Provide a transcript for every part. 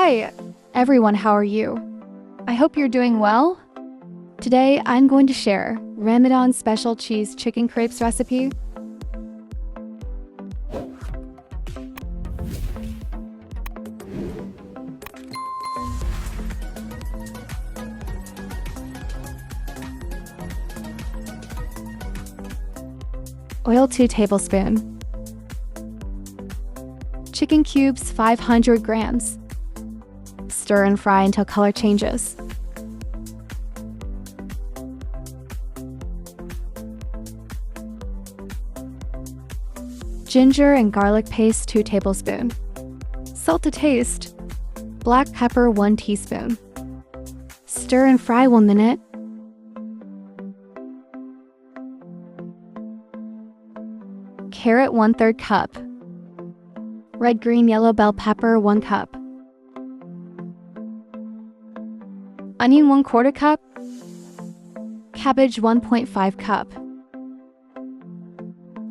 Hi, everyone, how are you? I hope you're doing well. Today, I'm going to share Ramadan special cheese chicken crepes recipe. Oil 2 tablespoons. Chicken cubes 500 grams. Stir and fry until color changes. Ginger and garlic paste 2 tablespoons. Salt to taste. Black pepper 1 teaspoon. Stir and fry 1 minute. Carrot 1/3 cup. Red, green, yellow bell pepper 1 cup. Onion 1/4 cup. Cabbage 1.5 cup.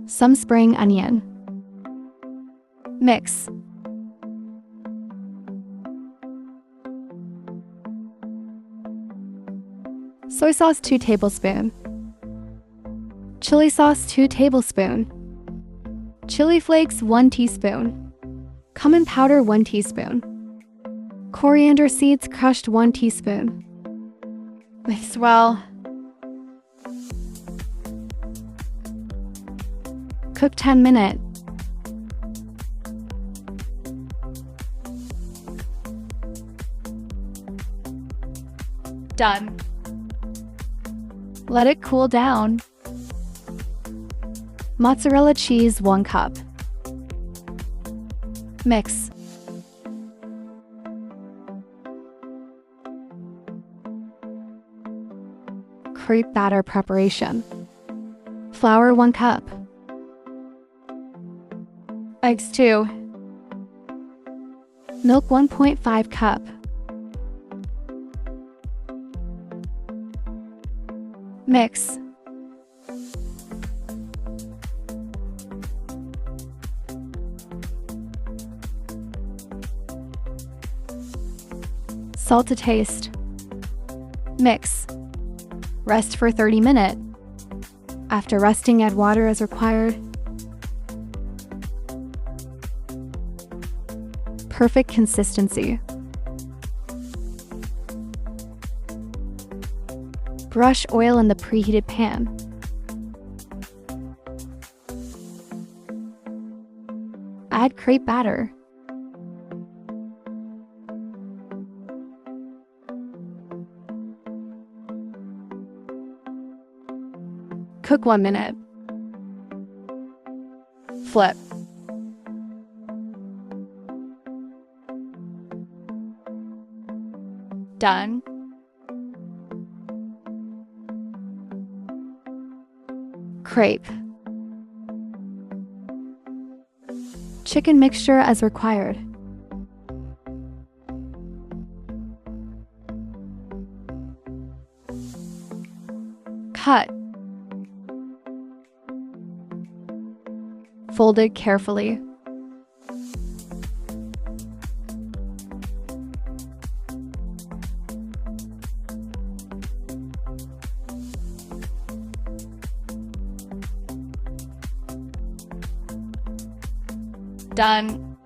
Some spring onion. Mix. Soy sauce 2 tablespoons. Chili sauce 2 tablespoons. Chili flakes 1 teaspoon. Cumin powder 1 teaspoon. Coriander seeds crushed 1 teaspoon. Mix well. Cook 10 minutes. Done. Let it cool down. Mozzarella cheese 1 cup. Mix. Crepe batter preparation. Flour 1 cup. Eggs 2. Milk 1.5 cup. Mix. Salt to taste. Mix. Rest for 30 minutes. After resting, add water as required. Perfect consistency. Brush oil in the preheated pan. Add crepe batter. Cook 1 minute. Flip. Done. Crepe. Chicken mixture as required. Cut. Folded carefully. Done.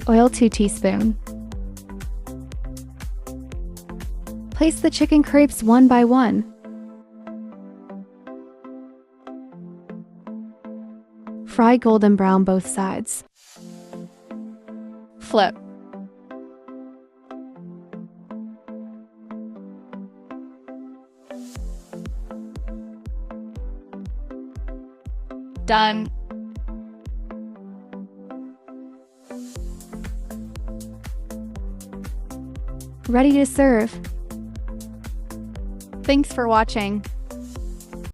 Oil 2 teaspoons. Place the chicken crepes 1 by 1. Fry golden brown both sides. Flip. Done. Ready to serve. Thanks for watching.